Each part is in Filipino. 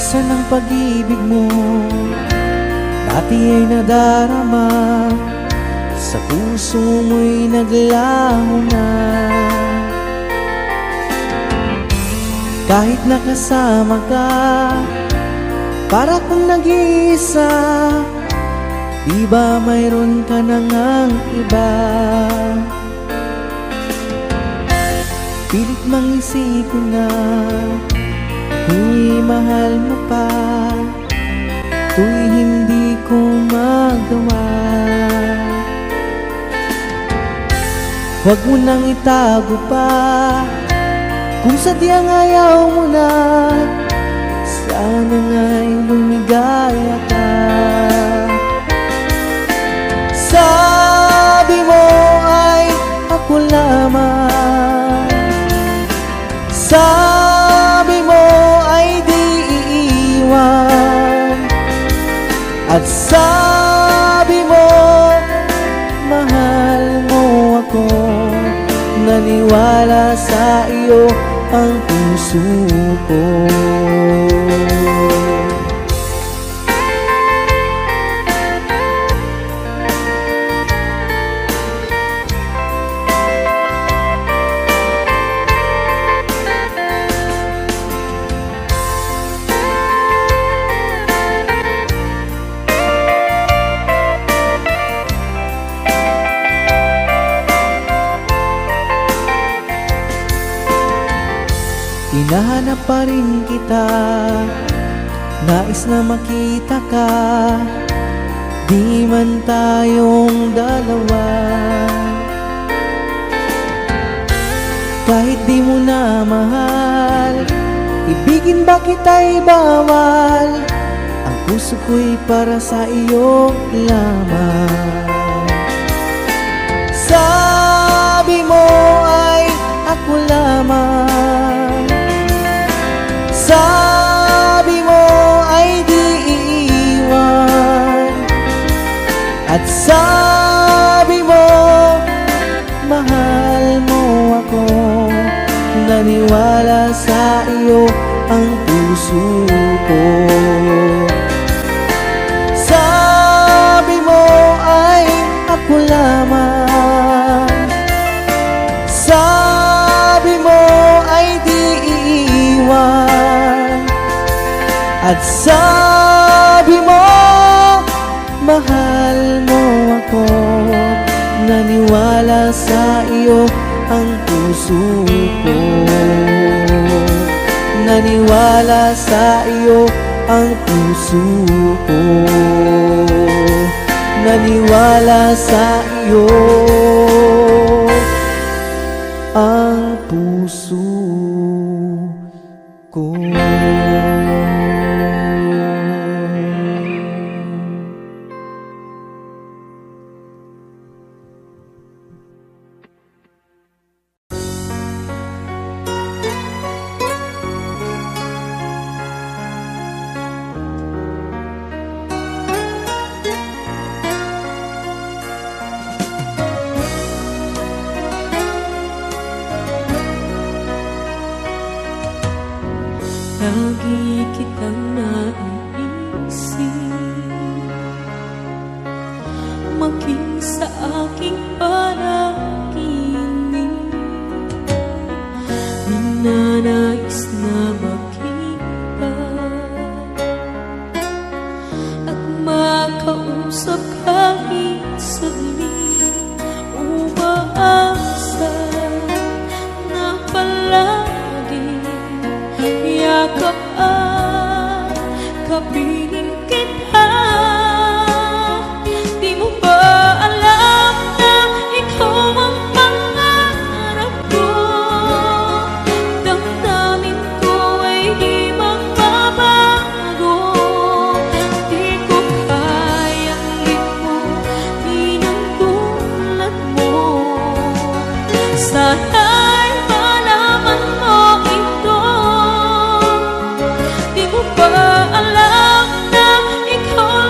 Asan ang pag-ibig mo? Dati ay nadarama, sa puso mo'y naglaho na. Kahit nakasama ka, para kung nag-iisa, di ba mayroon ka na ngang iba? Pilit mang isipin na tu'y mahal mo pa, tu'y hindi ko magawa. Huwag mo nang itago pa, kung sadyang ayaw mo na, sana nga'y lumigaya ka. Sabi mo ay ako lamang, sabi mo ay di iiwan, at sabi mo mahal mo ako. Naniwala sa iyo ang puso ko. Hinahanap pa rin kita, nais na makita ka, di man tayong dalawa. Kahit di mo na mahal, ibigin ba kita'y bawal? Ang puso ko'y para sa iyo lamang. Sabi mo ay ako lamang, sabi mo ay di iiwan, at sabi mo mahal mo ako. Naniwala sa iyo ang puso ko. Sabi mo ay ako lamang, sabi mo ay di iiwan, at sabi mo mahal mo ako. Naniwala sa iyo ang puso ko. Naniwala sa iyo ang puso ko. Naniwala sa iyo ang puso ko. Lagi kitang naiisip, maging sa aking panaginip. Ninanais na makita at makausap kahit saglit. Umaasa na palagi yakap at kapiling kita. Di mo ba alam na ikaw ang pangarap ko? Damdamin ko ay di magbabago. Di ko kayang limutin ang tulad mo. Sana'y malaman mo ito. Di mo ba alam na ikaw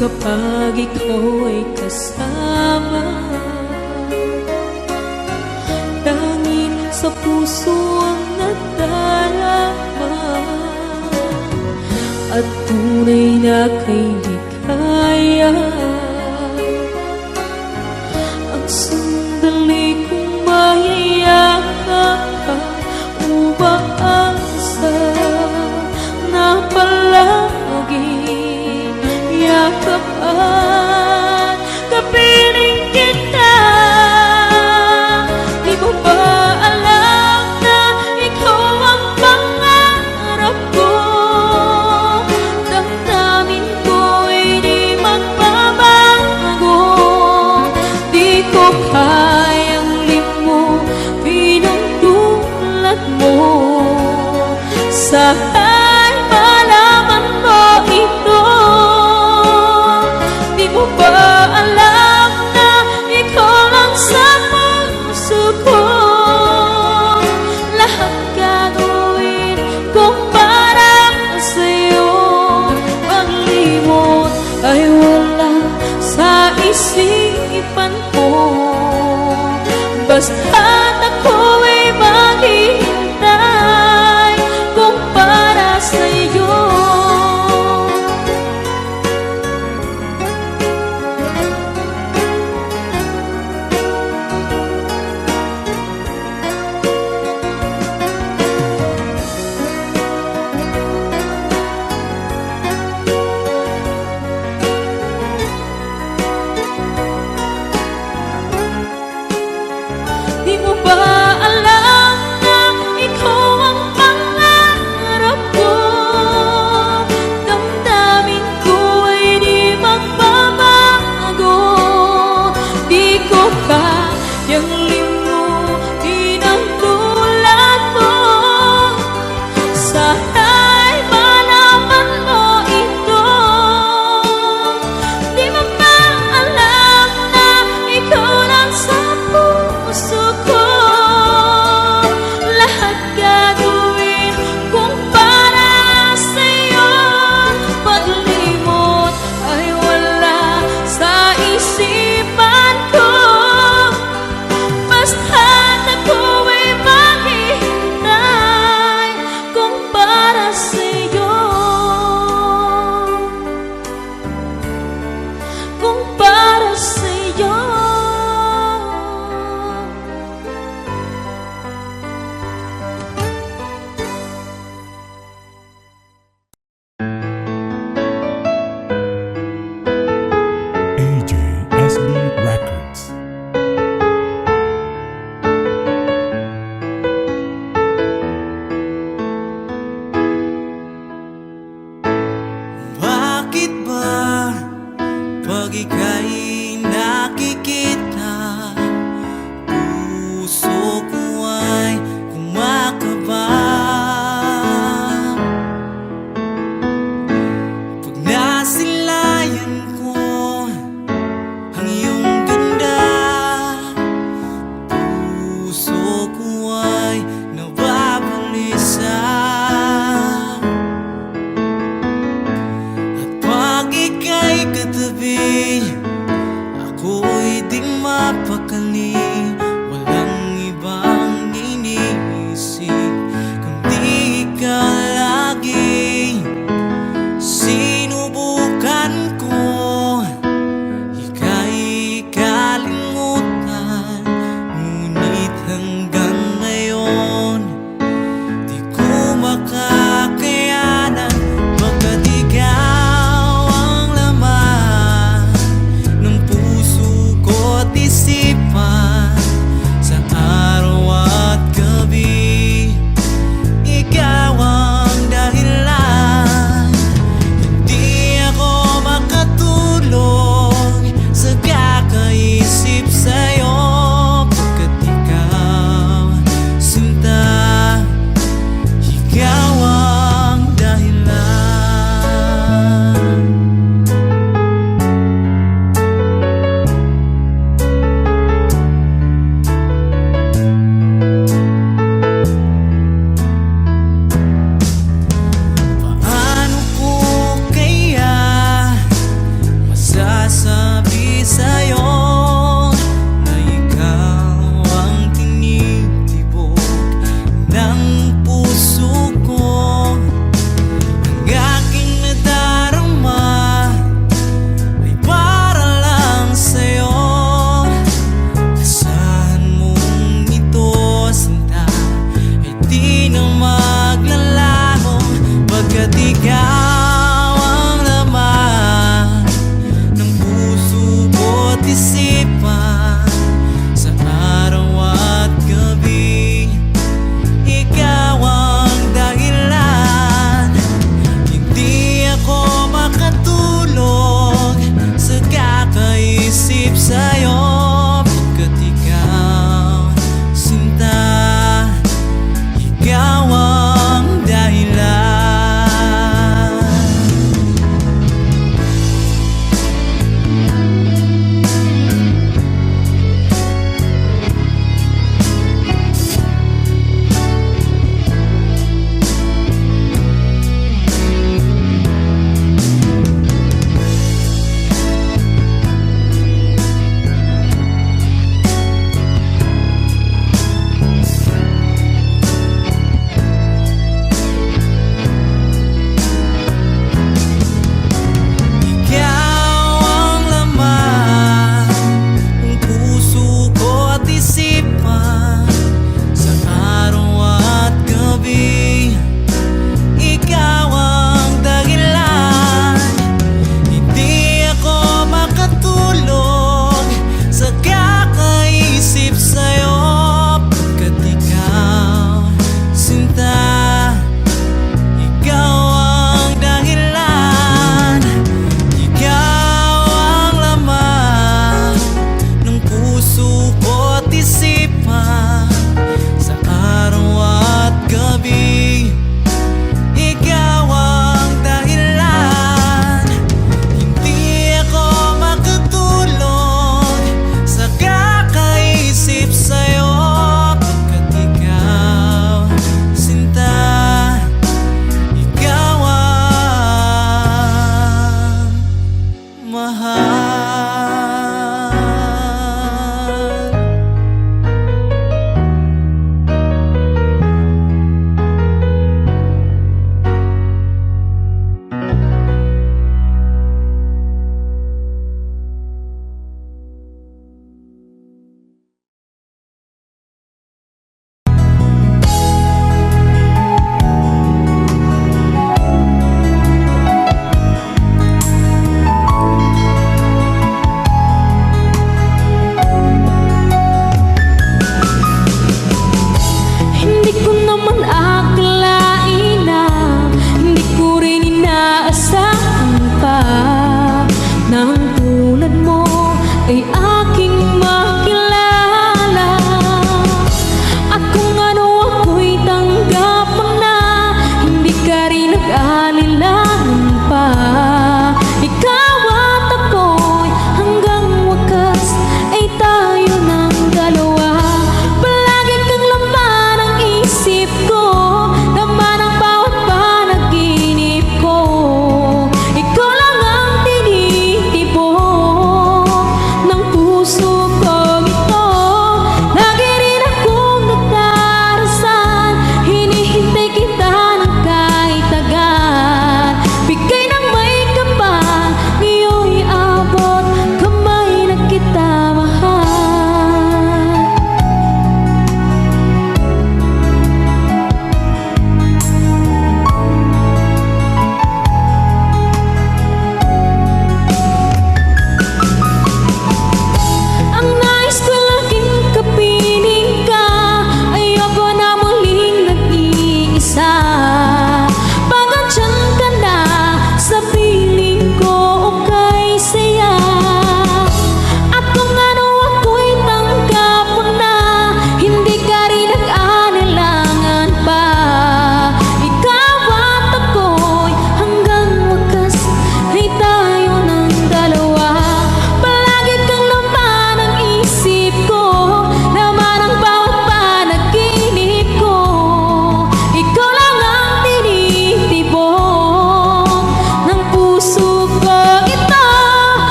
kapag ikaw ay kasama. Tanging sa puso ang nadarama, at tunay na kay likaya. Ang sandali kong mayayakap ka, umaasa na palagi yakap at kapiling kita. Di mo ba alam na ikaw ang pangarap ko? Damdamin ko'y di magbabago. Di ko kayang limutin ang tulad mo. Sana'y malaman mo ito. Di mo ba alam na ikaw lang sa puso ko? Lahat gagawin kong para sa'yo. Paglimot ay wala sa isipan ko. Basta't ako'y maghihintay kung para sa'yo. Di mo ba alam na ikaw ang pangarap ko? Damdamin ko ay di magbabago. Di ko kayang limutin ang tulad mo. Sana'y malaman mo ito. Di mo ba alam na ikaw lang sa puso ko? Lahat gagawin kung para sa'yo. Paglimot ay wala sa isipan ko. Basta't ako'y maghihintay kung para sa'yo. Kung para sa'yo. AJSB Records. Bakit ba pag ika'y nakikita, puso ko ay kumakaba? Pag nasilayan ko ang iyong ganda, puso ko ay nababalisa. At pag ika'y katabi, ako'y di mapakali. Walang ibang iniisip kundi ikaw lagi. Sinubukan ko ika'y kalimutan, ngunit hanggang ngayon di ko makakayanan. Pagkat ikaw ang laman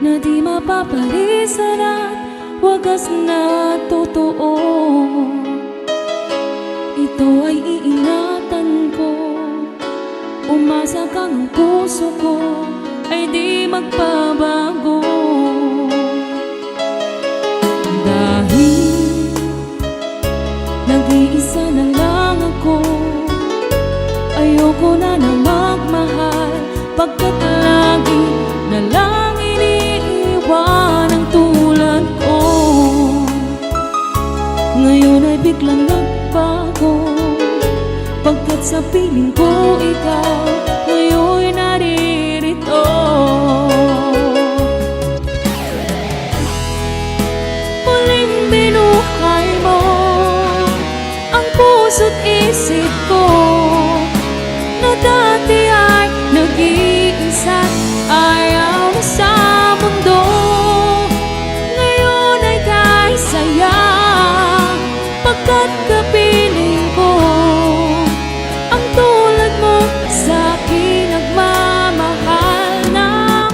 na di mapapalisan at wagas na totoo. Ito ay iingatan ko, umasa kang ang puso ko ay di magbabago. Dahil nag-iisa na lang ako, ayoko na na magmahal, pagkat lagi na lang iniiwan ang tulad ko. Ngayon ay biglang nagbago, pagkat sa piling ko ikaw ngayon naririto. Muling binuhay mo ang puso't isip ko, na dati ay nag-iisa't ayaw na sa mundo. Ngayon ay kahit saya, pagkat kapiling ko ang tulad mo sa'kin nagmamahal ng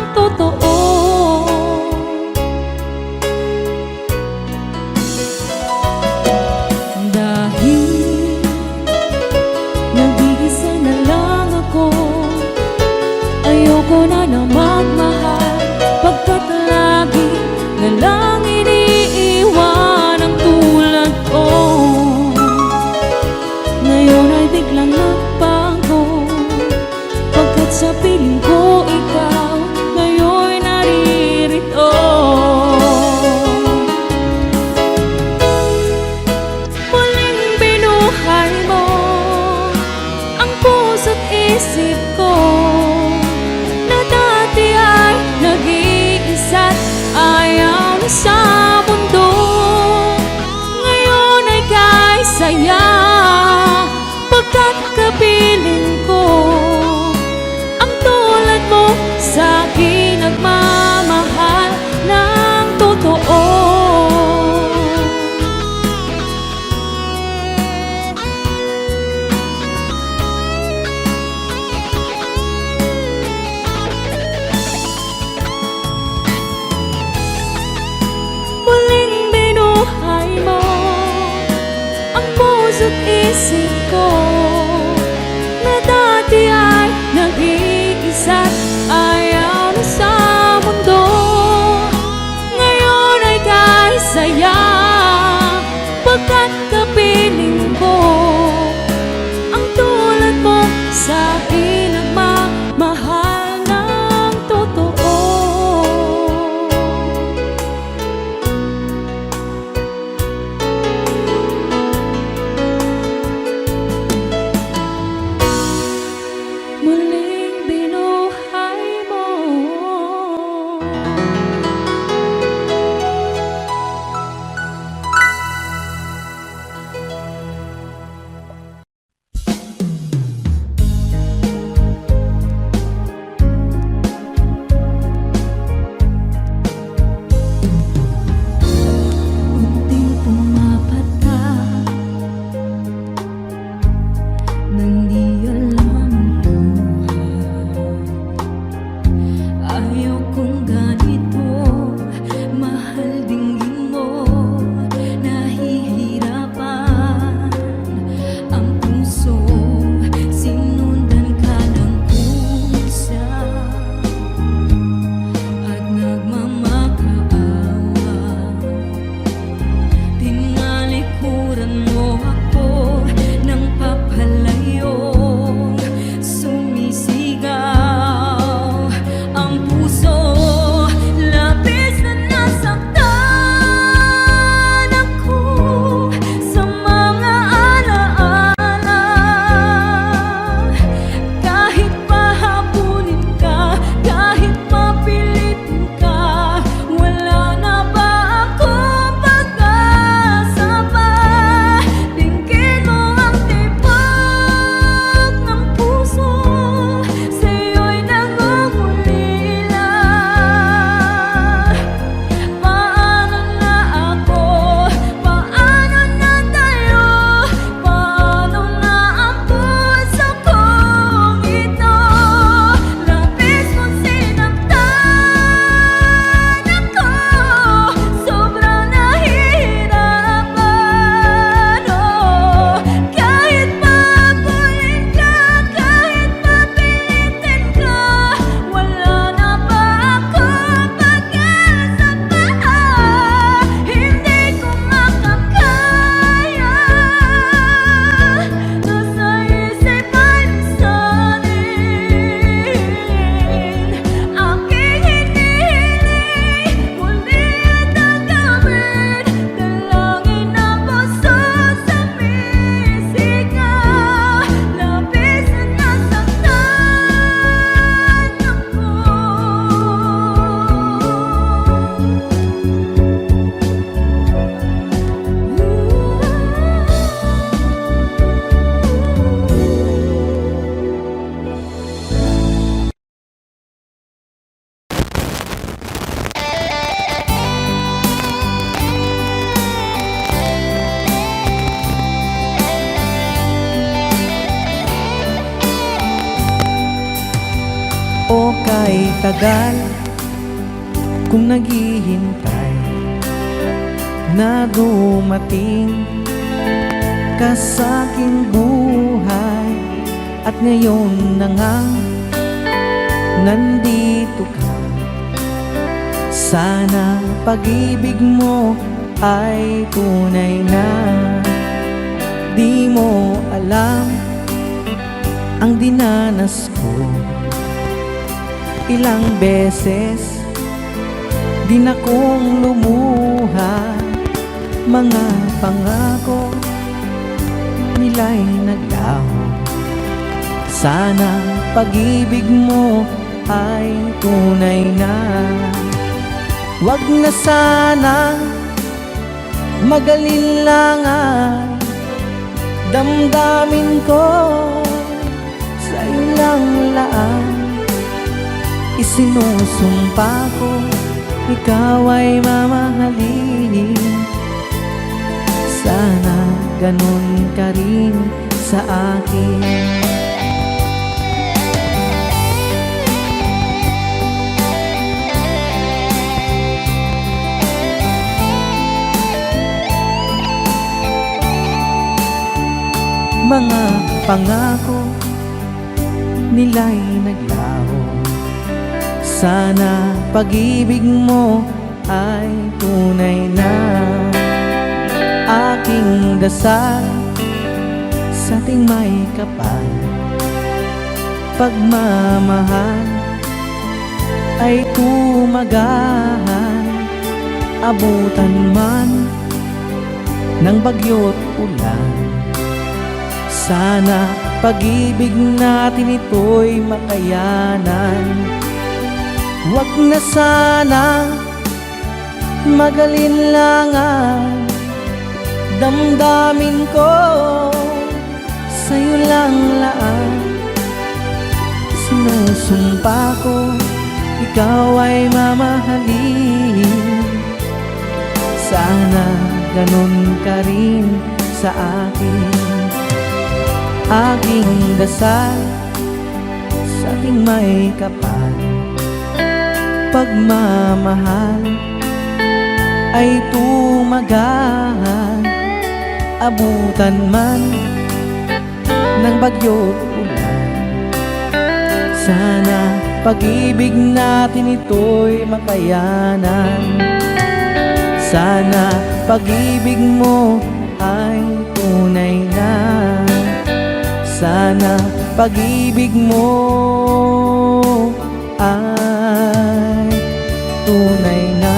tagal kung naghihintay na dumating ka sa aking buhay, at ngayon na nga nandito ka. Sana pag-ibig mo ay tunay na. Di mo alam ang dinanas ko. Ilang beses din akong lumuha, mga pangako nila'y naglaho. Sana pag-ibig mo ay tunay na. Wag na sana mag-alilangan, damdamin ko sa'yo lang laan. Isinusumpa ko, ikaw ay mamahalin. Sana ganun ka rin sa akin. Mga pangako nila'y naglaho. Sana pag-ibig mo ay tunay na. Aking dasal sa ating may kapal, pagmamahal ay tumagahan. Abutan man ng bagyo't ulan, sana pag-ibig natin ito'y makayanan. Wag na sana mag-alinlangan, damdamin ko sa'yo lang laan. Sinusumpa ko, ikaw ay mamahalin. Sana ganun ka rin sa akin. Aking dasal sa ating may kapal, pagmamahal ay tumagahan. Abutan man ng bagyo't ulan, sana pag-ibig natin ito'y makayanan. Sana pag-ibig mo ay tunay na. Sana pag-ibig mo ay tunay na.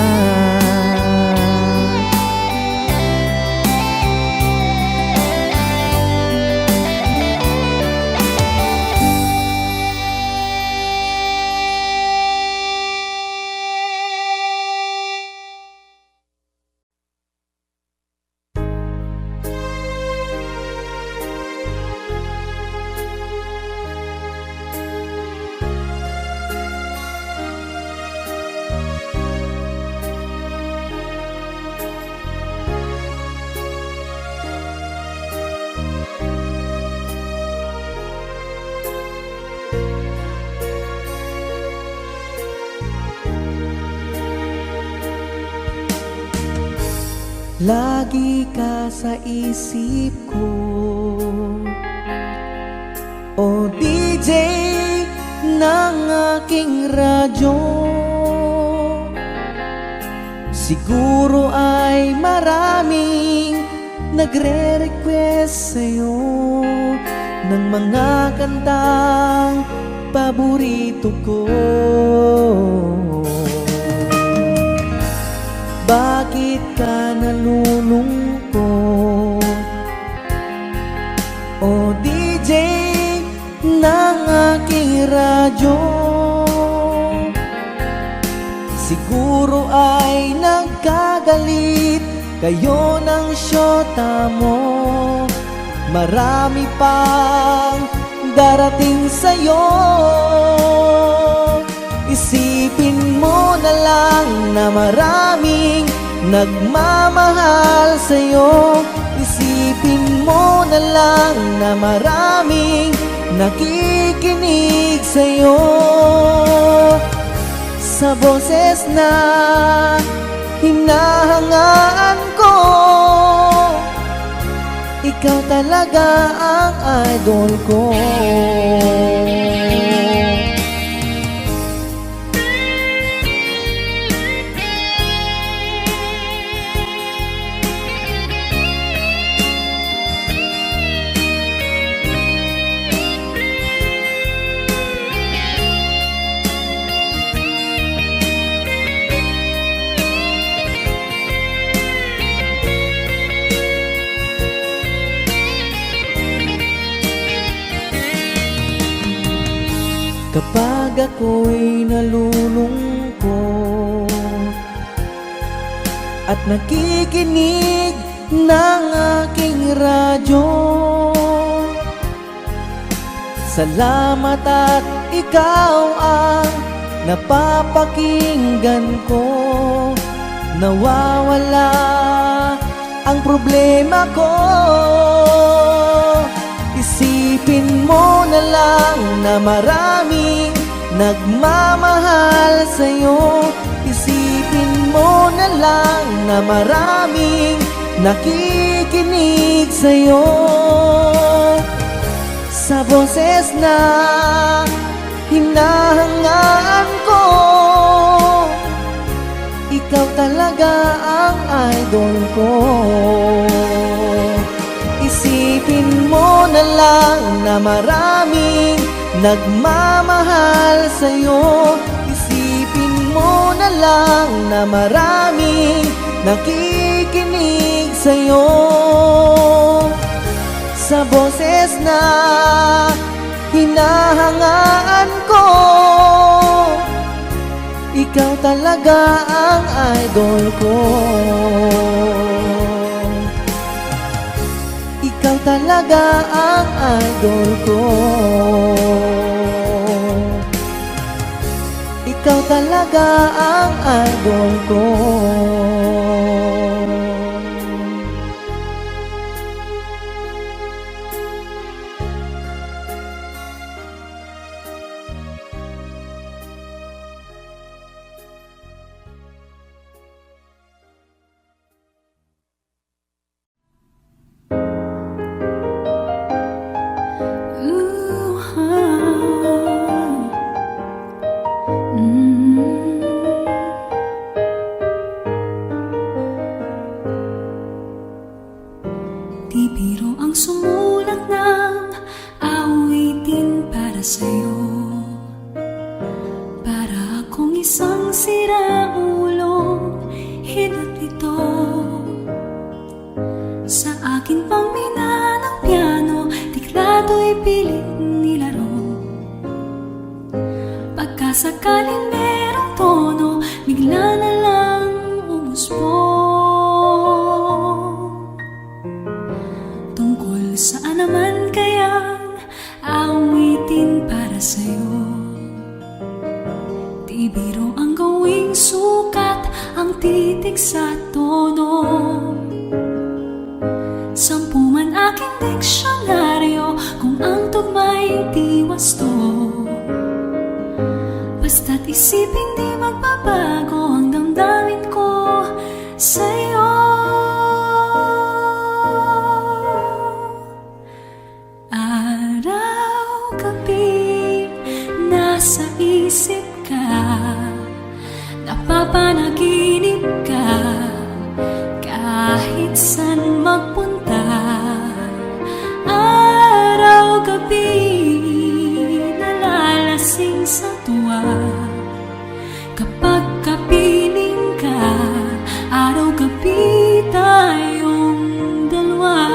Lagi ka sa isip ko, o DJ ng aking radyo. Siguro ay maraming nagre-request sa'yo ng mga kantang paborito ko. Bakit ka nalulungkot, o DJ ng aking radyo? Siguro ay nagkagalit kayo ng syota mo. Marami pang darating sa'yo. Isipin mo na lang na maraming nagmamahal sa'yo. Isipin mo na lang na maraming nakikinig sa'yo. sa boses na hinahangaan ko. Ikaw talaga ang idol ko. Kapag ako'y nalulungkot at nakikinig ng aking radyo, salamat at ikaw ang napapakinggan ko. Nawawala ang problema ko. Isipin mo na lang na maraming nagmamahal sa'yo. Isipin mo na lang na maraming nakikinig sa'yo. Sa boses na hinahangaan ko, ikaw talaga ang idol ko. Isipin mo na lang na maraming nagmamahal sa'yo. Isipin mo na lang na maraming nakikinig sa'yo. Sa boses na hinahangaan ko, ikaw talaga ang idol ko. Ikaw talaga ang idol ko. Ikaw talaga ang idol ko. Di biro ang sumulat ng awitin para sa'yo. Para akong isang siraulong hinatito. Sa akin pang mina ng piano, tiklato'y pilit nilaro. Pagkasakaling merong tono, bigla na lang umusbong. Saan naman kayang awitin para sa'yo? Di biro ang gawing sukat, ang titik sa tono. 10 man aking diksyonaryo, kung ang tugma'y di wasto. Basta't isipin di magbabago ang damdamin ko sa'yo. Nasa isip ka, napapanaginip ka, kahit saan magpunta. Araw-gabi, nalalasing sa tuwa. Kapag kapiling ka, araw-gabi tayong dalawa.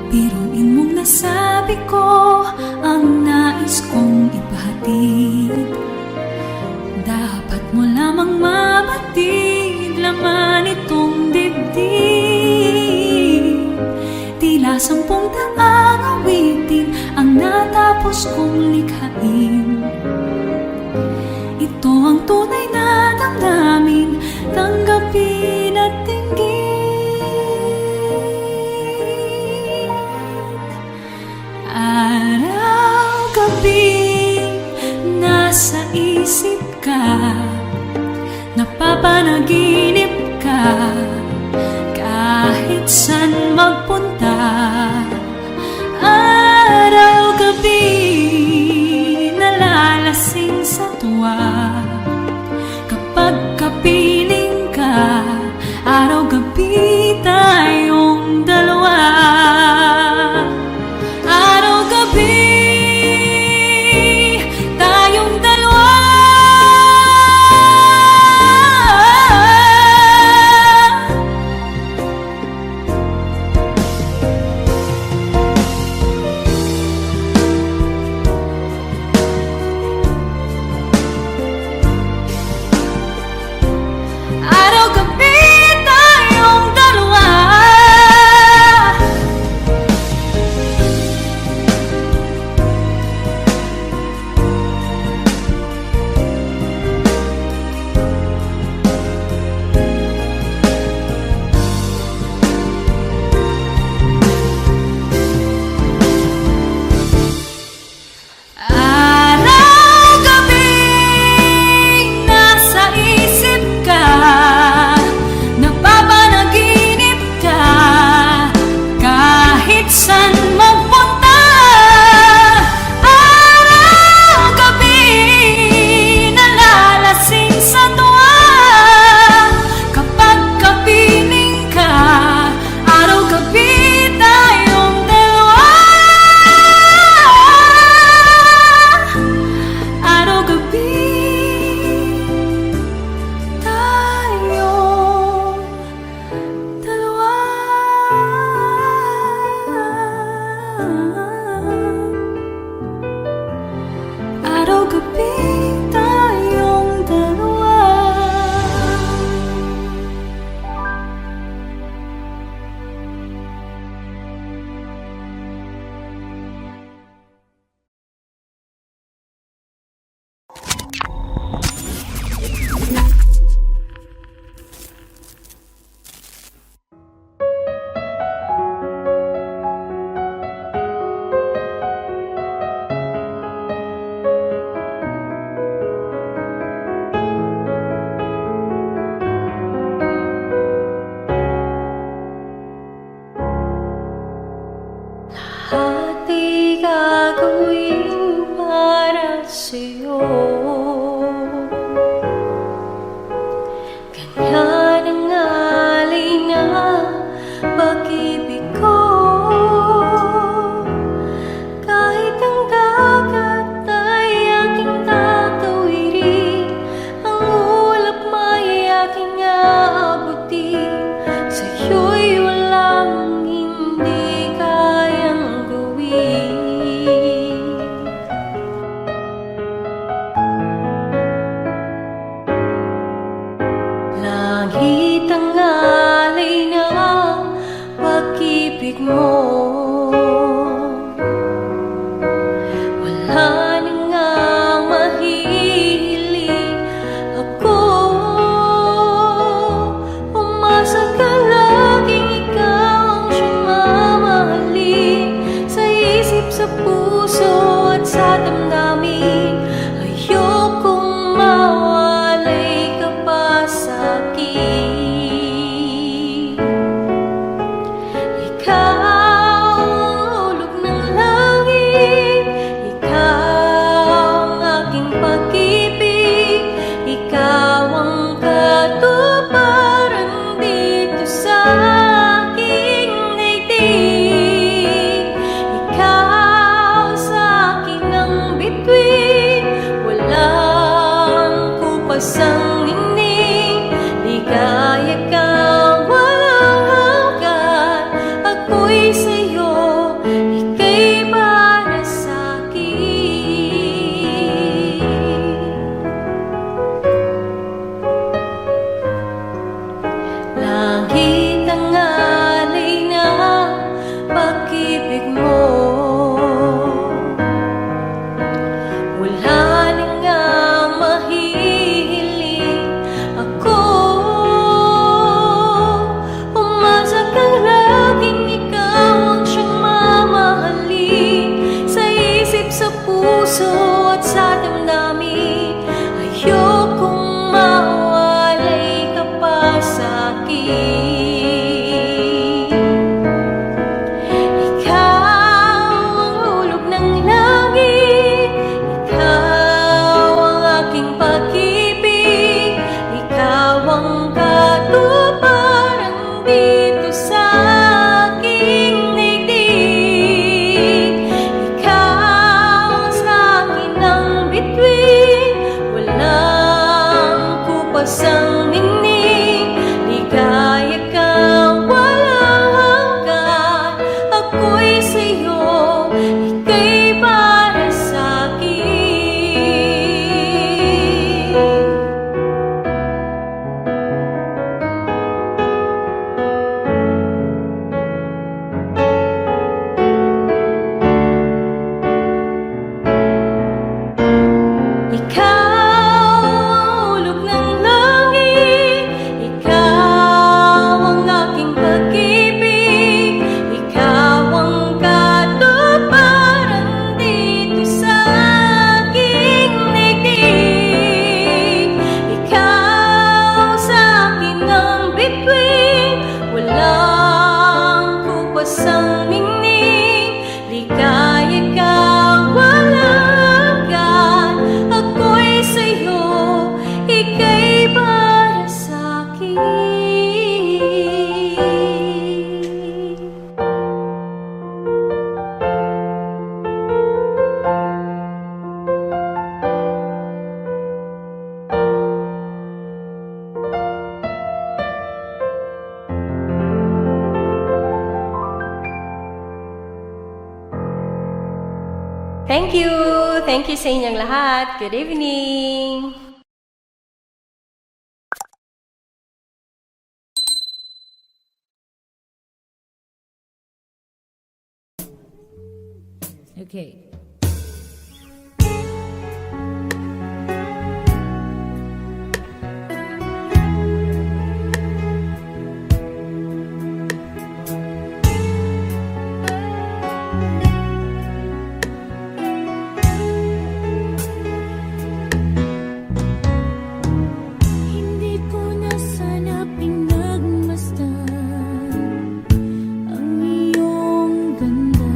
Biruin mong nasabi ko ang nais kong ipahatid. Dapat mo lamang mabatid, laman itong dibdib. Tila 10 daang awitin ang natapos kong likhain. Ito ang tunay na damdamin, tanggapin at tingin. nasa isip ka, napapanaginip ka, kahit saan magpunta, araw-gabi nalalasing sa tuwa. Kapag kapiling ka, araw-gabi tayong dalawa. Araw-gabi tayong dalawa. Araw-gabi tayong dalawa. Araw-gabi nasa isip ka, napapanaginip ka, kahit saan magpunta. Araw-gabi nalalasing sa tuwa. Kapag kapiling ka, araw-gabi tayong dalawa. Araw-gabi tayong dalawa. Araw-gabi tayong dalawa. Lahat ay gagawin para sa'yo. Ganyan ang alay na pag-ibig ko. Kahit ang dagat ay aking tatawirin, ang ulap may aking aabutin. Sa'yo'y walang hindi kayang gawin. Langit ang alay na pag-ibig mo. Wala na ngang mahihiling ako. Umasa ka laging ikaw ang siyang mamahalin. Sa isip, sa puso at sa damdamin, ayokong mawalay ka pa sa'kin. Ikaw ang hulog ng langit, ikaw ang aking pag-ibig, ikaw ang katuparan dito sa aking daigdig. Ikaw Thank you! Thank you sa inyong lahat. Good evening! Okay. Hindi ko na sana pinagmasdan ang iyong ganda.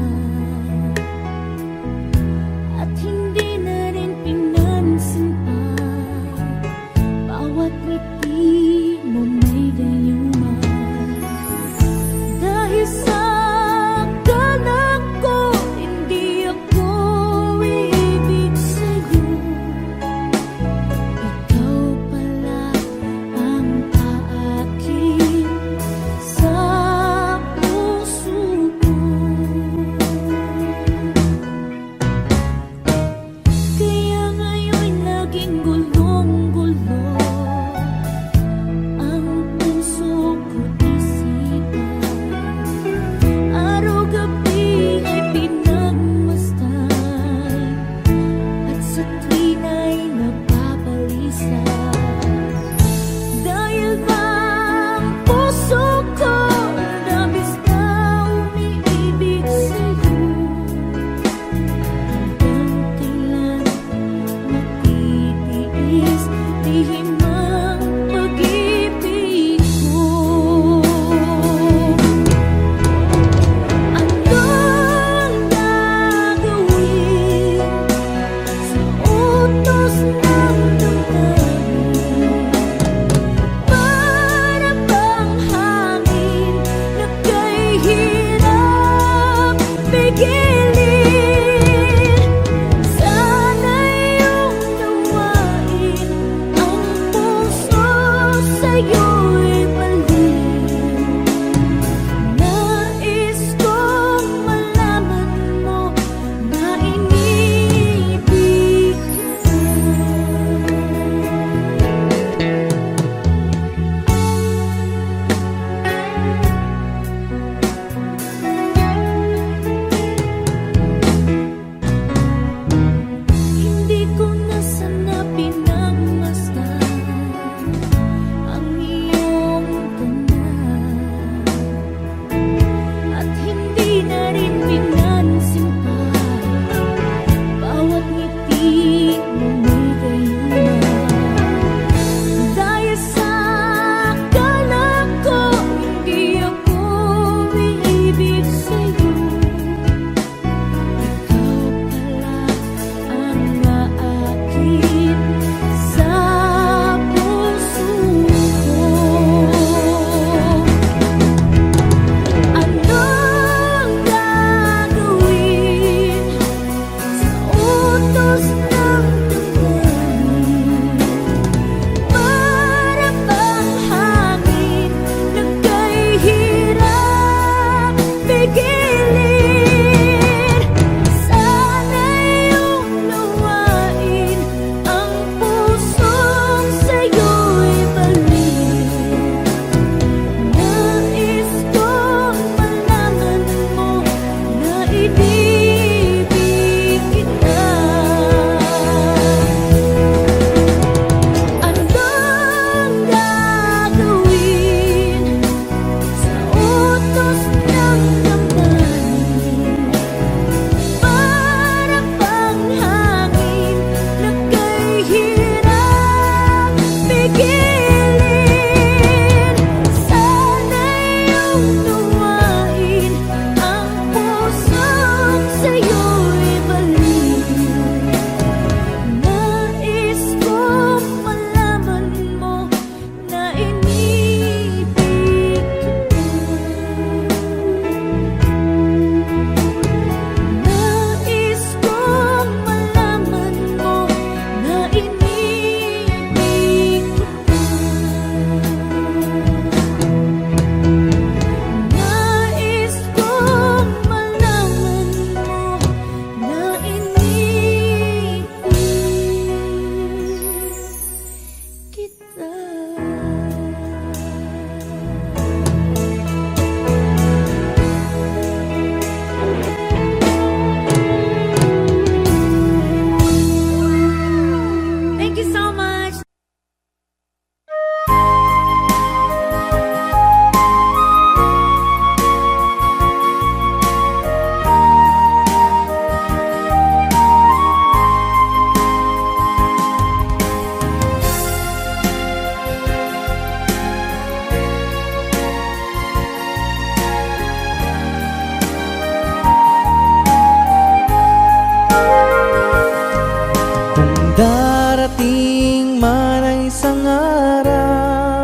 darating man ang isang araw,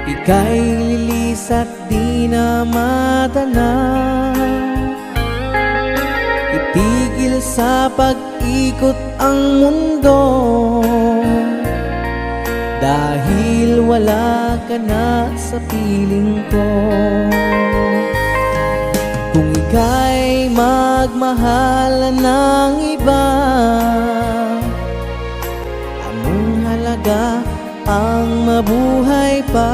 ika'y lilis at di na matanaw. Itigil sa pag-ikot ang mundo, dahil wala ka na sa piling ko. Kung ika'y magmahal ng iba, anong halaga ang mabuhay pa?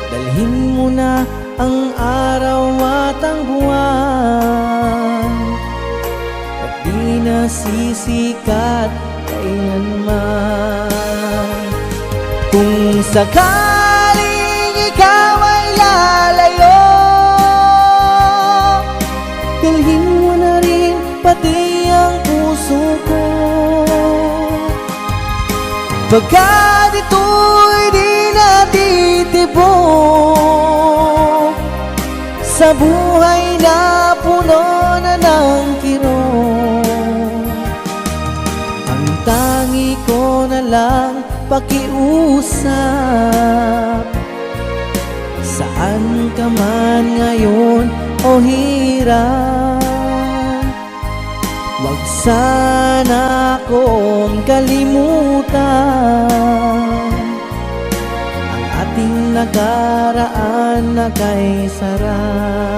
Dalhin mo na ang araw at ang buwan, at di na sisikat kailanman. Kung sakaling ikaw ay lalayo, dalhin mo na rin pati ang puso ko. Pagkat ito'y di natitibok sa buhay na puno na ng kirot. Ang tangi ko na lang pakiusap, saan ka man ngayon o hirap, wag sana akong kalimutan ang ating nakaraan na kay sarap.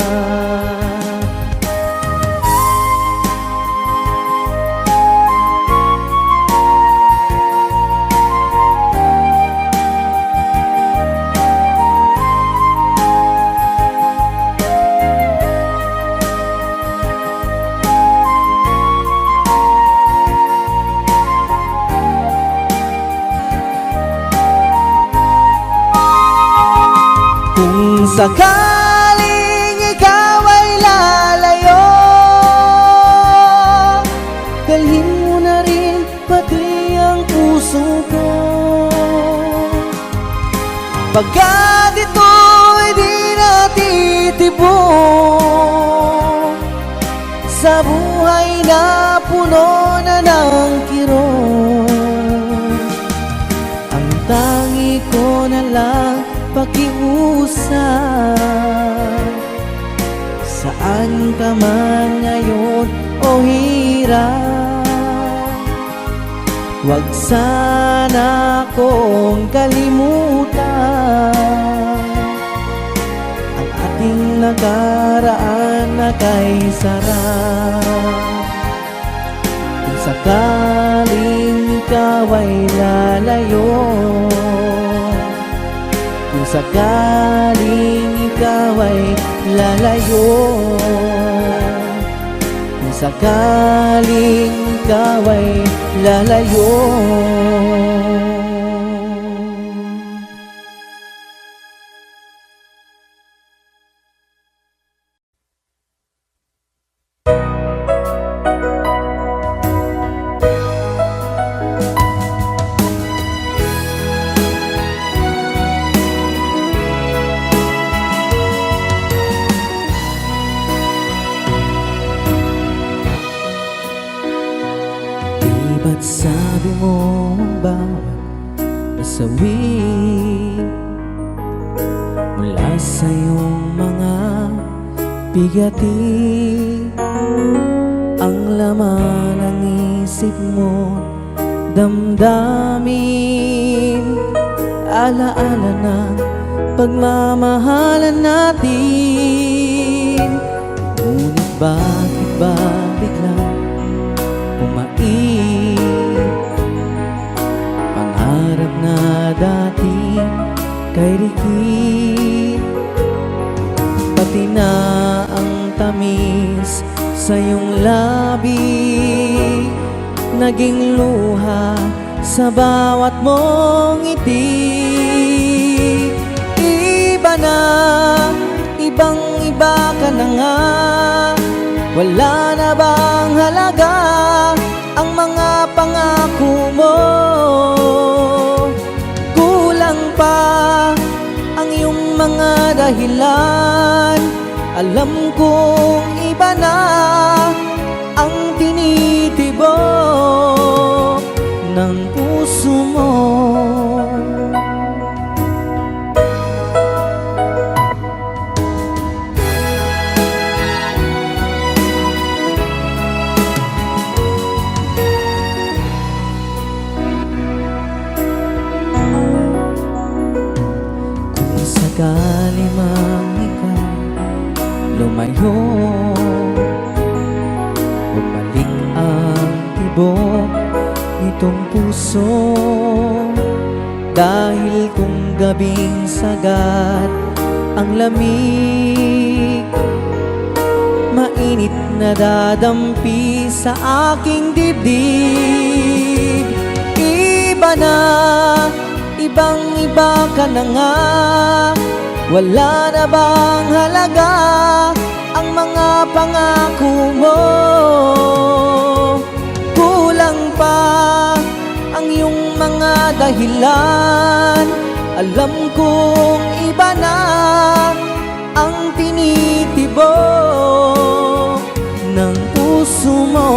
Kung sakaling ikaw ay lalayo, dalhin mo na rin pati ang puso ko. Pagkat ito'y di natitibok sa buhay na puno na ng kirot. Ang tangi ko na lang pakiusap, saan ka man ngayon o hirap, wag sana akong kalimutan ang ating nakaraan na kay sarap. Kung sakaling ikaw ay lalayo, kung sakaling ikaw ay lalayo, kung sakaling ikaw ay lalayo. Ba't sabi mo ang bawat nasawi mula sa iyong mga bigati, ang laman ng isip mo, damdamin, alaala ng pagmamahalan natin. Ngunit bakit ba biglang umait pangarap na dati kay Ricky, pati na ang tamis sa iyong labi, naging luha sa bawat mong ngiti. Iba na, ibang-iba ka na nga, wala na bang halaga ang mga pangako mo? Kulang pa ang iyong mga dahilan, alam kong iba na ang tinitingnan sakali mang ikaw lumayo, bumalik ang tibok nitong puso. Dahil kung gabing sagad ang lamig, mainit na dadampi sa aking dibdib. Iba na, ibang iba ka na nga. Wala na bang halaga ang mga pangako mo? Kulang pa ang iyong mga dahilan. Alam kong iba na ang tinitibok ng puso mo.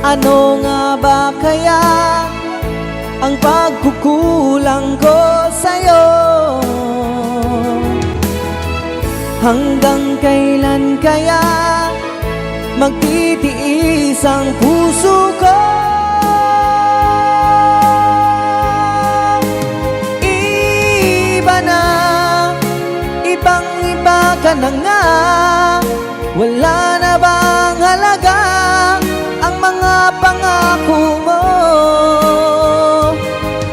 Ano nga ba kaya ang pagkukulang ko sa'yo? Hanggang kailan kaya magtitiis ang puso ko? Iba na, ibang iba ka na nga. Wala na bang halaga ang mga pangako mo?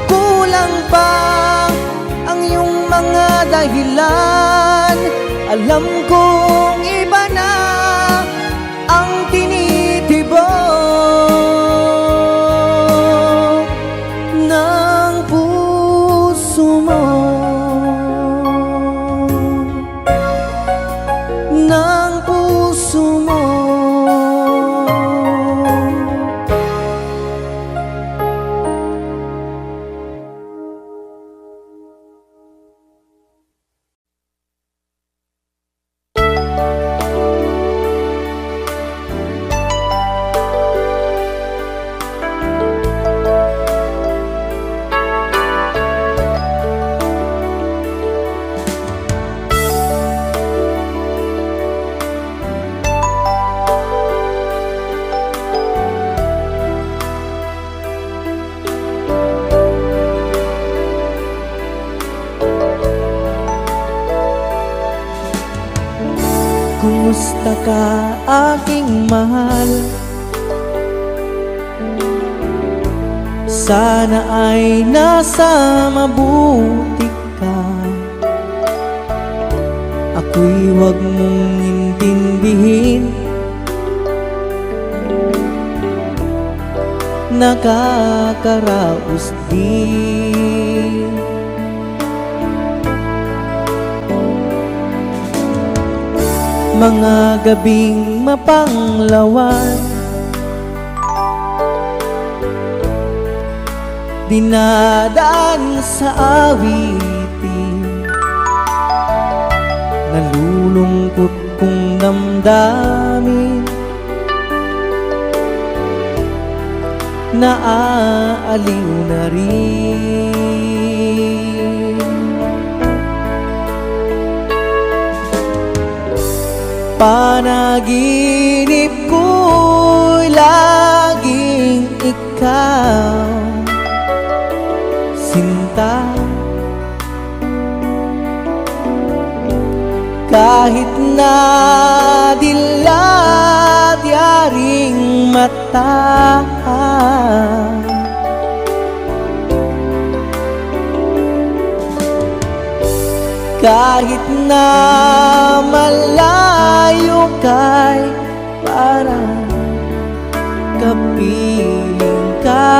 Kulang pa ang iyong mga dahilan. Alam kong iba na ang tinitibok ng puso mo, ng puso mo. Kumusta ka, aking mahal? Sana ay nasa mabuti ka. Ako'y huwag mong intindihin, nakakaraos din. Mga gabing mapanglawan, dinadaan sa awitin, nalulungkot kong damdamin, naaaliw na rin. Panaginip ko'y laging ikaw, sinta. Kahit na dilat yaring mata, kahit na malayo ka'y parang kapiling ka,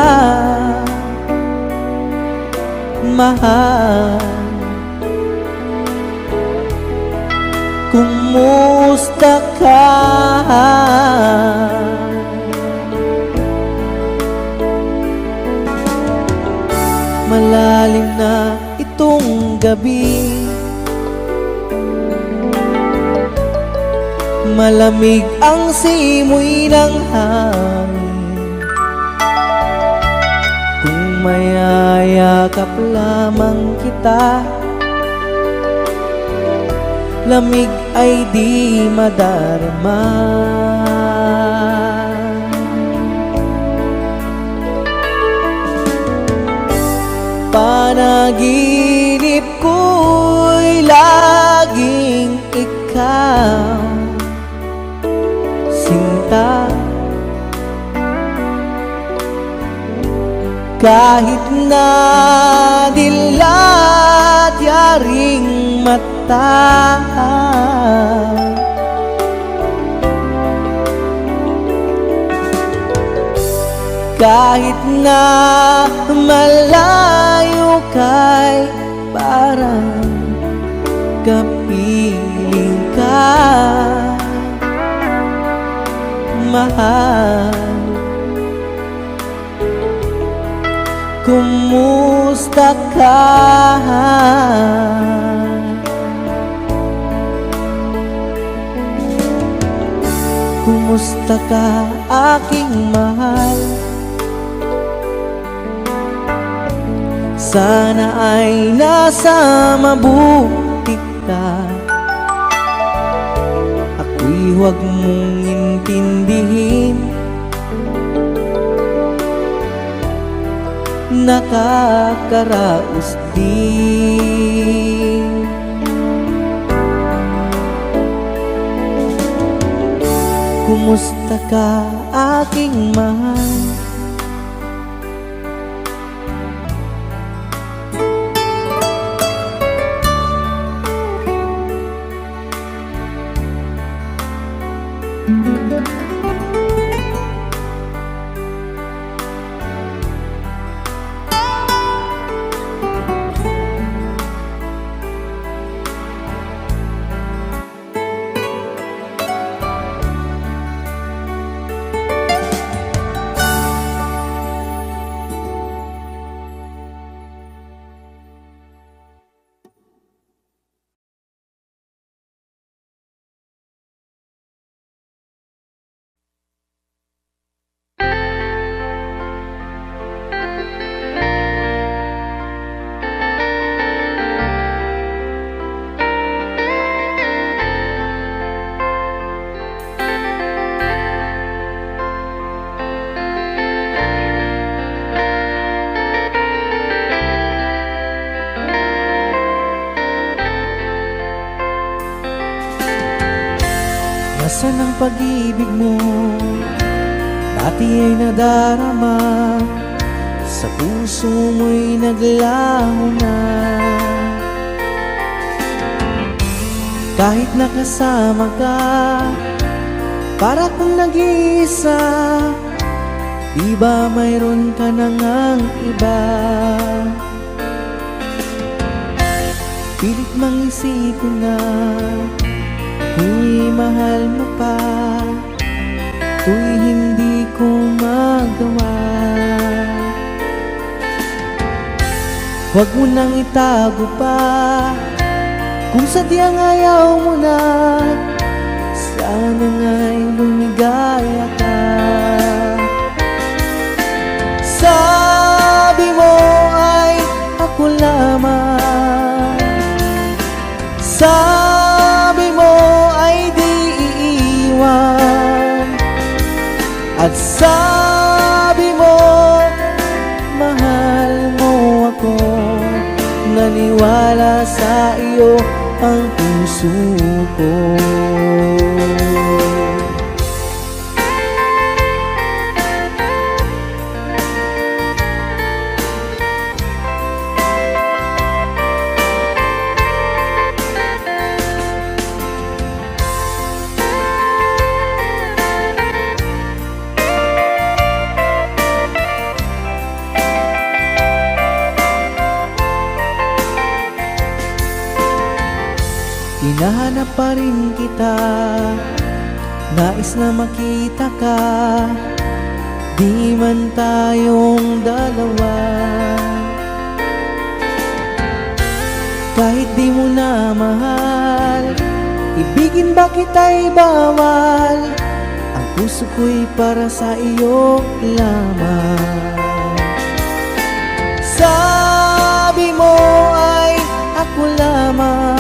mahal. Kumusta ka? Malalim na itong gabi, malamig ang simoy ng hangin. Kung mayayakap lamang kita, lamig ay di madarama. panaginip ko'y laging ikaw, sinta. Kahit na dilat yaring mata, kahit na malayo kay parang kapiling ka, mahal. Kumusta ka? Kumusta ka, aking mahal? Sana ay nasa mabuti ka. Ako'y huwag mong intindihin, nakakaraos din. Kumusta ka, aking mahal? Nasaan ang pag-ibig mo? Dati ay nadarama, sa puso mo'y naglaho na. Kahit nakasama ka, para kung nag-iisa, di ba mayroon ka na ngang iba? Pilit mang isipin na ako'y mahal mo pa, ito'y hindi ko magawa. Huwag mo nang itago pa, kung sadyang ayaw mo na, sana nga'y lumigaya ka. Sabi mo ay ako lamang, sabi mo ay di iiwan, at sabi mo mahal mo ako. Naniwala sa iyo ang puso ko. Hinahanap pa rin kita, nais na makita ka, di man tayong dalawa. Kahit di mo na mahal, ibigin ba kita'y bawal, ang puso ko'y para sa iyo lamang. Sabi mo ay ako lamang,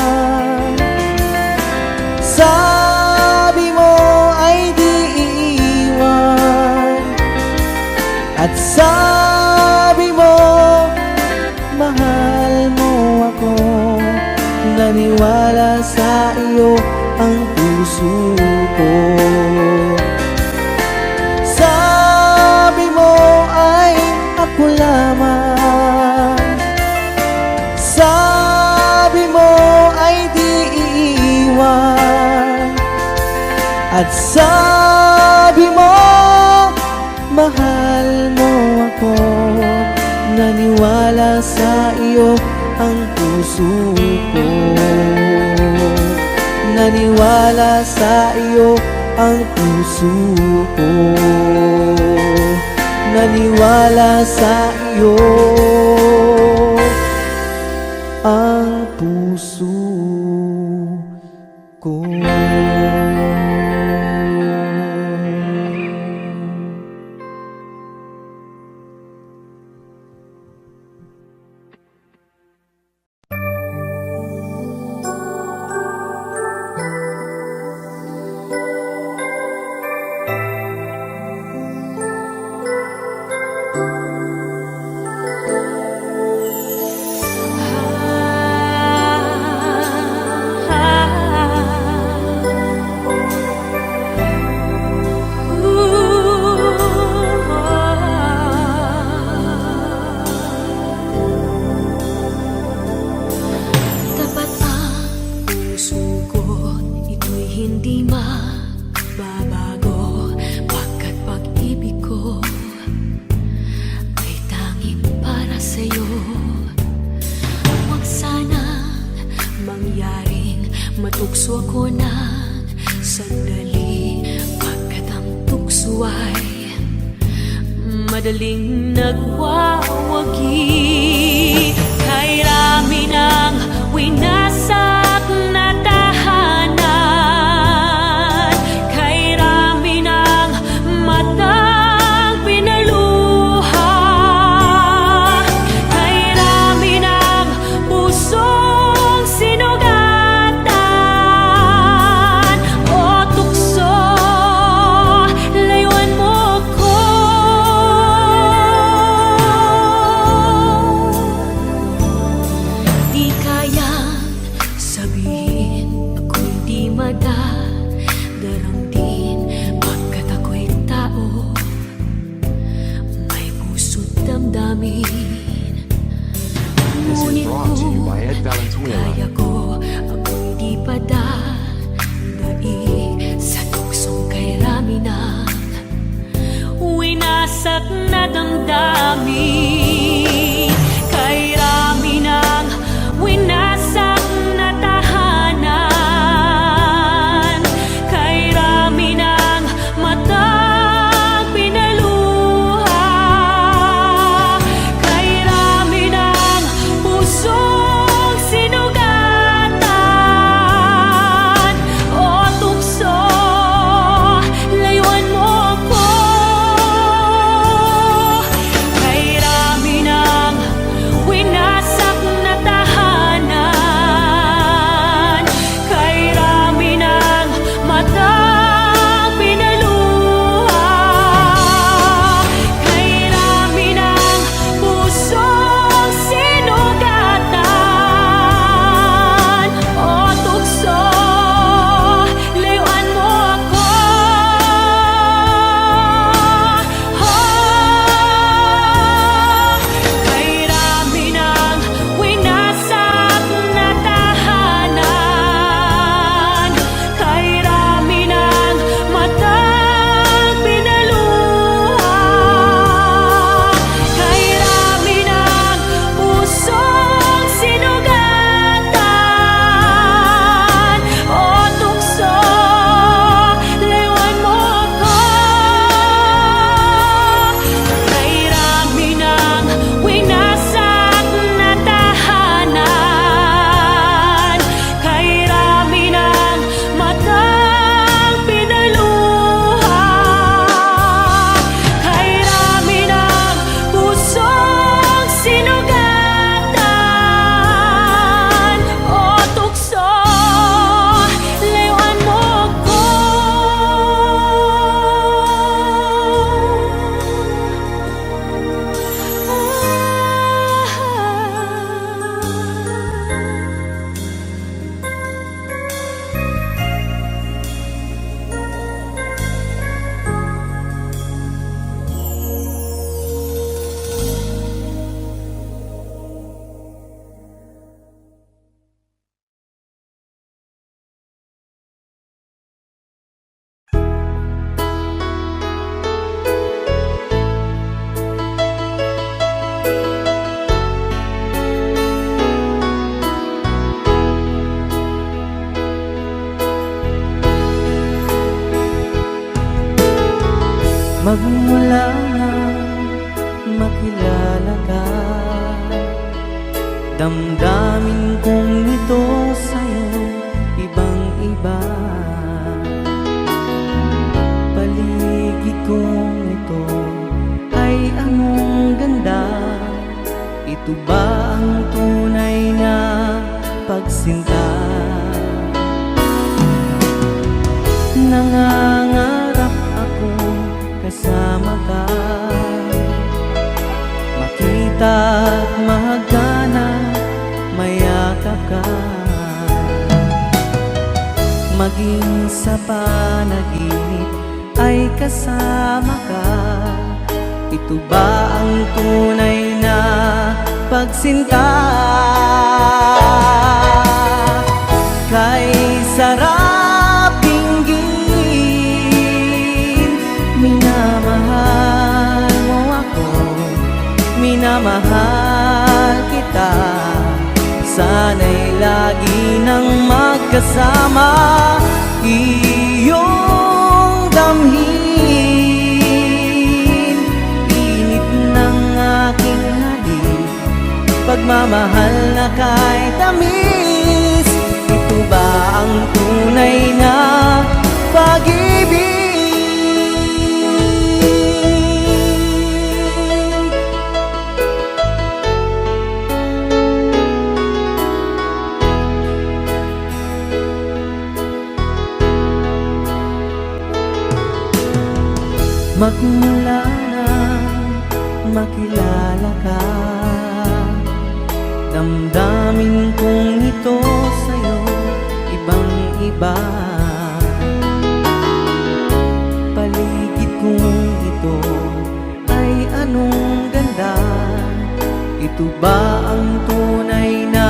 sabi mo ay di iiwan, at sabi mo mahal sa iyo ang puso ko. Sabi mo ay ako lamang, sabi mo ay di iiwan, at sabi mo mahal mo ako. Naniwala sa iyo ang puso ko, naniwala sa iyo ang puso ko, naniwala sa iyo ang puso ko. Tapat ang puso ko, ito'y hindi mababago, pagkat pag-ibig ko ay tanging para sa'yo. Huwag sanang mangyaring matukso ako ng sandali, pagkat ang tukso ay madaling nagwawagi. Kay rami ng winasak na tahanan, kay rami ng matang pinaluha, kay rami ng pusong sinugatan. O tukso, layuan mo ko. Di kayang sabihin ako'y di madaramdin, pagkat ako'y tao, may puso't damdamin. This is Ngunit brought to you by Ed kung Valenzuela. kaya ko, ako'y di padadai sa tuksong kay rami ng winasak na damdamin. Kay rami ng winasak na tahanan, kay rami ng matang pinaluha, kay rami ng pusong sinugatan. O tukso, layuan mo ko. Kay Magmula nang makilala ka, damdamin kong ito sa'yo ibang-iba. Paligid kong ito ay anong ganda. Ito ba ang tunay na pagsinta? Nangangarap ako kasama ka, makita at mahagana, mayakap ka. Maging sa panaginip ay kasama ka. Ito ba ang tunay na pagsinta? Kay sarap dinggin, minamahal mo ako, minamahal kita. Sana'y lagi nang magkasama, iyong damhin, init ng aking halik, pagmamahal na kay tamis. Ito ba ang tunay na pag-ibig? Magmula nang makilala ka, damdamin kong ito sa'yo ibang-iba. Paligid kong ito ay anong ganda. Ito ba ang tunay na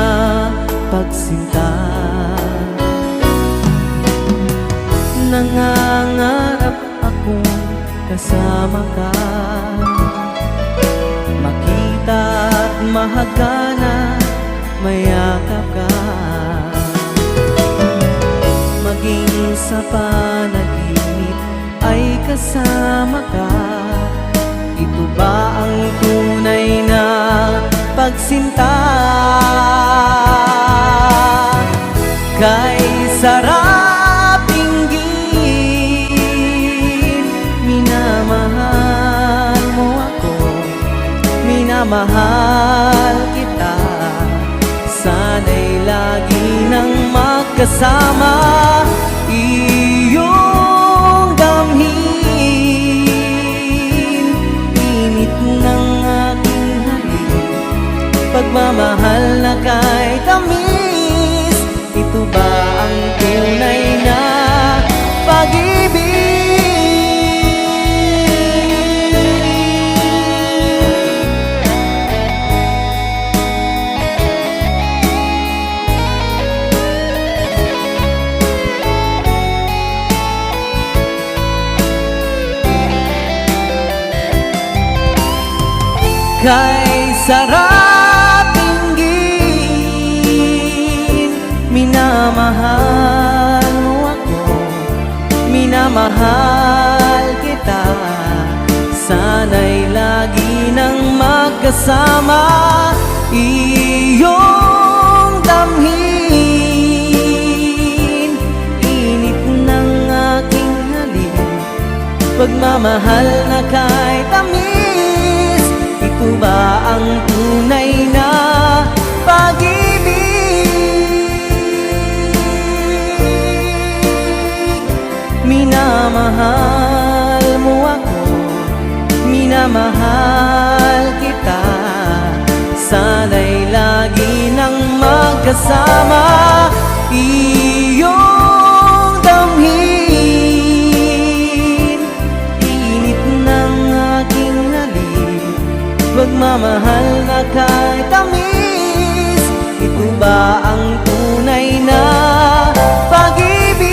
pagsinta? Nangangarap akong kasama ka, makita at mahagana, mayakap ka. Maging sa panaginip ay kasama ka. Ito ba ang tunay na pagsinta? Kay sarap dinggin, minamahal mo ako, minamahal kita. Sana'y lagi nang magkasama, iyong damhin, init ng aking halik, pagmamahal na kay tamis. Ito ba ang tunay na pag-ibig? Kay sarap dinggin, minamahal mo ako, minamahal kita. Sana'y lagi nang magkasama, iyong damhin, init ng aking halik, pagmamahal na kay tamis. Ito ba ang tunay na pag-ibig? Minamahal mo ako, minamahal kita. Sana'y lagi nang magkasama, iyong damhin, init ng aking halik, pagmamahal na kay tamis. Ito ba ang tunay na pag-ibig?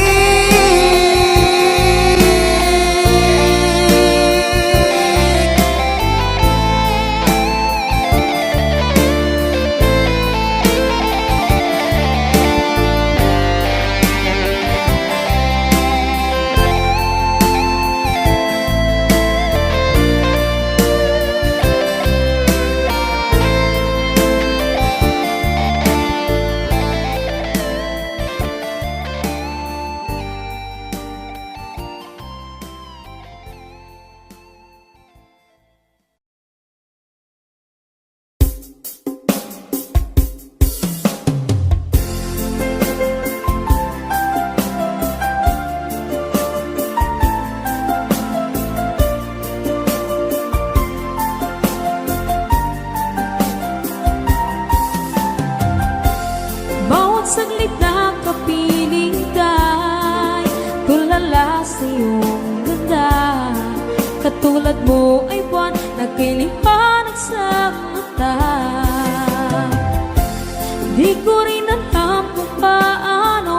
sa iyong ganda. Katulad mo ay buwan na kay liwanag sa mata. Di ko rin alam kung paano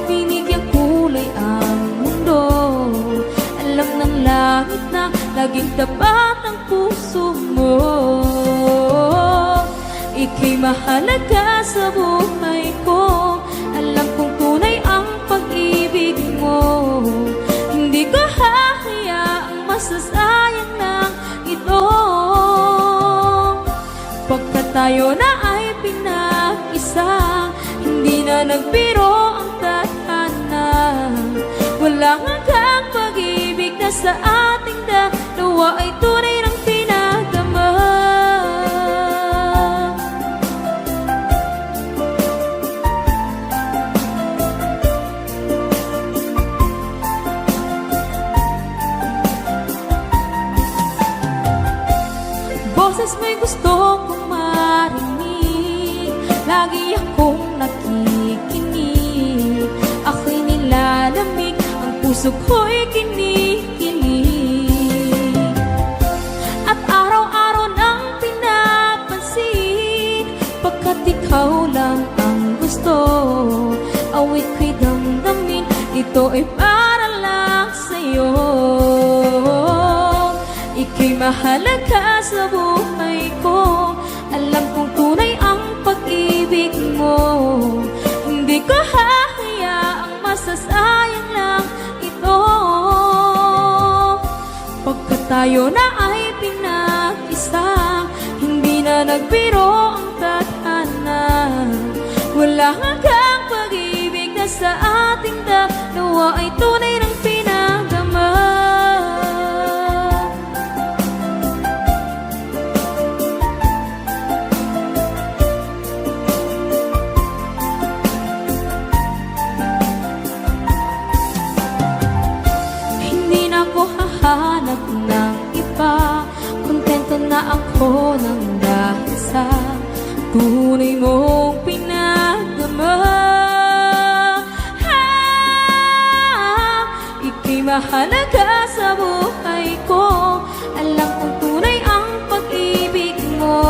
binigyan kulay ang mundo. Alam ng langit na laging tapat ang puso mo. Ika'y mahalaga sa buhay ko. Alam kong tunay ang pag-ibig mo. Hindi ko hahayaang masasayang lang ito. Pagkat tayo na ay pinag-isa, hindi na nagbiro ang tadhana. Walang hanggang pag-ibig na sa ating dalawa ay tunay ng pinagdama. Boses mo'y gusto kong marinig, lagi akong nakikinig. Ako'y nilalamig, ang puso ko'y kinikilig. At araw-araw nang pinapansin, pagkat ikaw lang ang gusto. Awit ko'y damdamin, ito ay para lang sa'yo. Ika'y mahalaga sa buhay ko. Alam kong tunay ang pag-ibig mo. Hindi ko hahayaang masasayang lang ito. Pagkat tayo na ay pinag-isa, hindi na nagbiro ang tadhana. Wala hanggang pag-ibig na sa ating dalawa ay tunay ng pinagdama. Hanap ng iba, kontento na ako ng dahil sa tunay mong pinagdama. Ika'y mahalaga sa buhay ko. Alam kong tunay ang pag-ibig mo.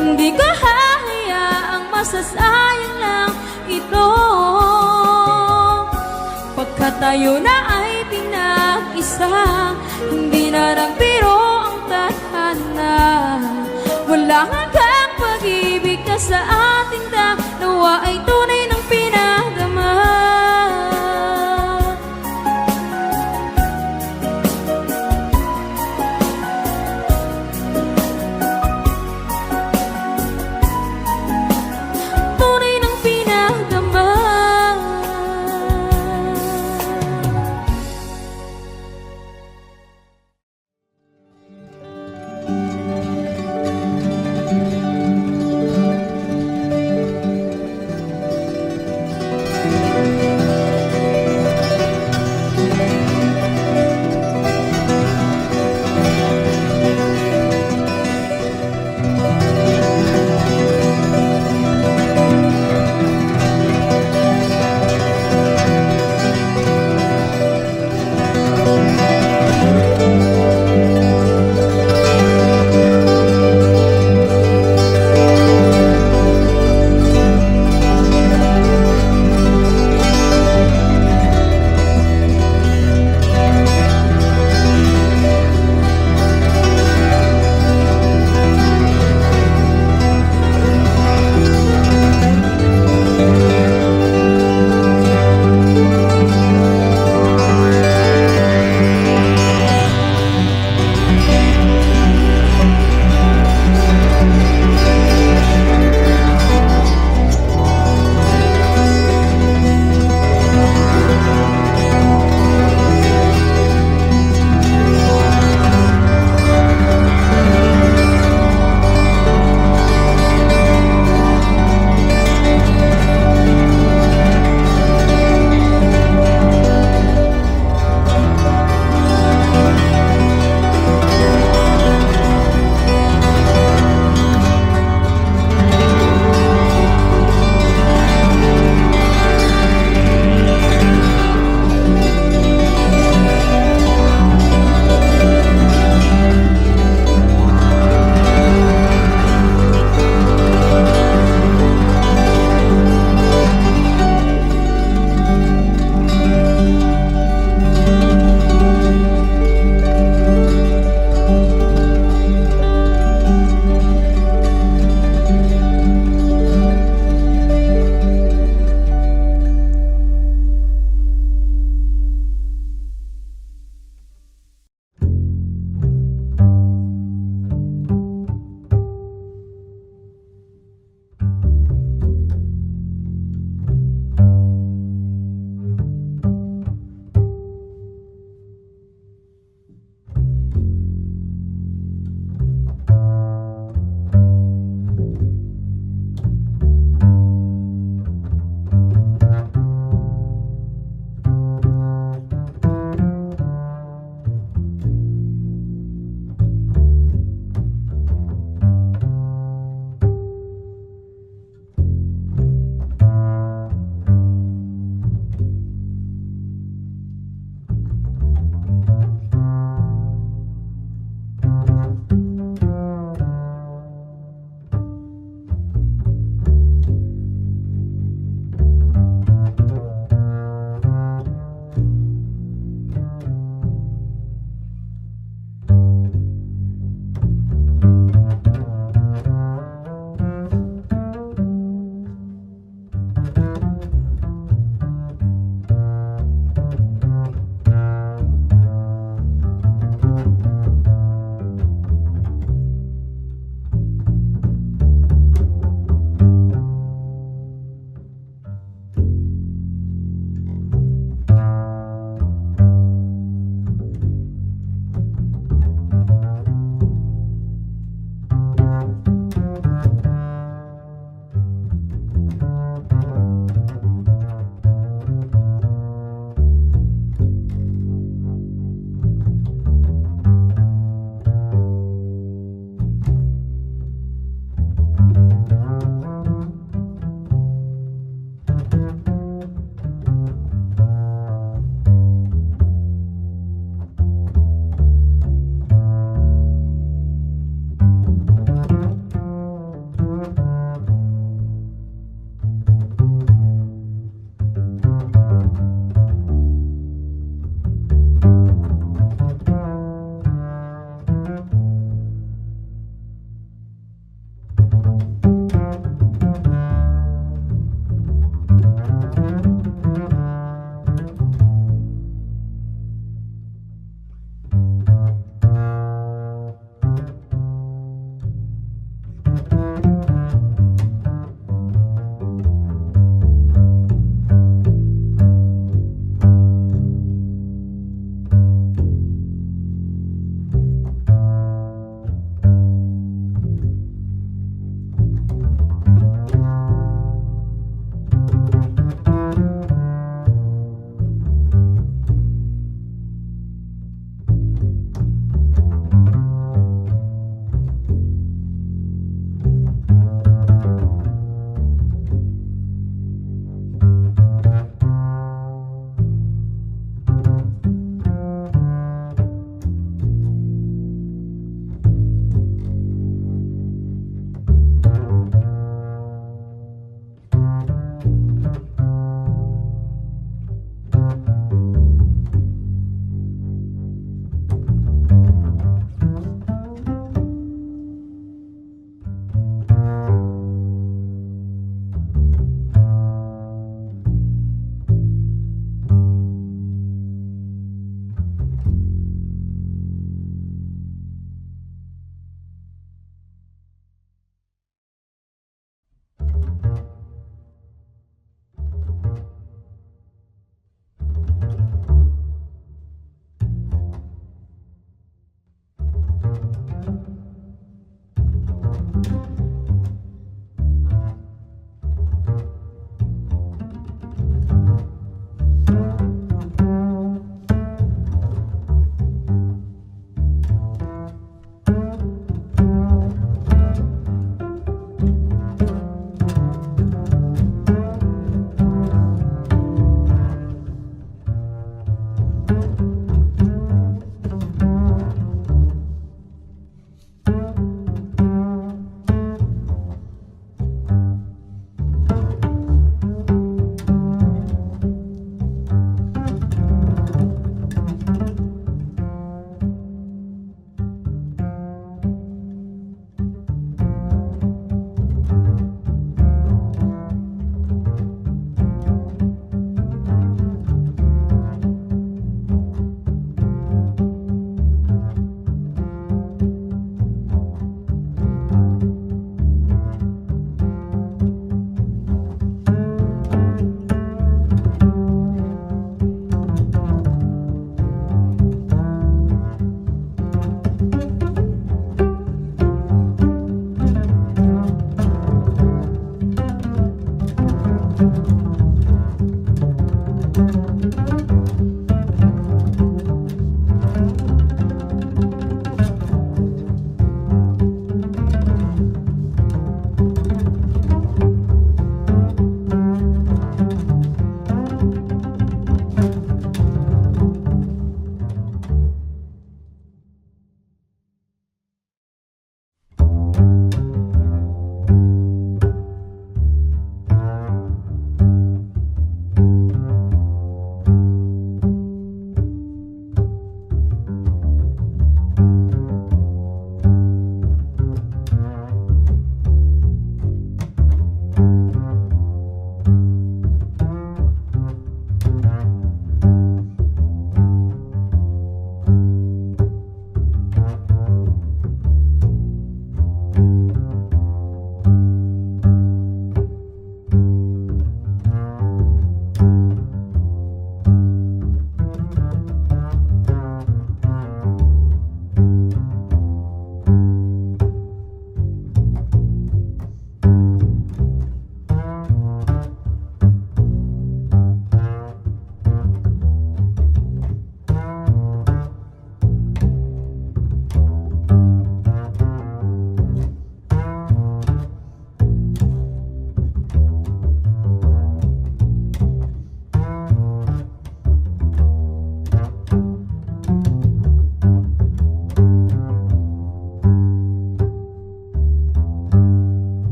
Hindi ko hahayaang masasayang lang ito. Pagkat tayo na ay pinag-isa, hindi na nagbiro ang tadhana. Wala hanggang pag-ibig na sa ating dalawa ay tunay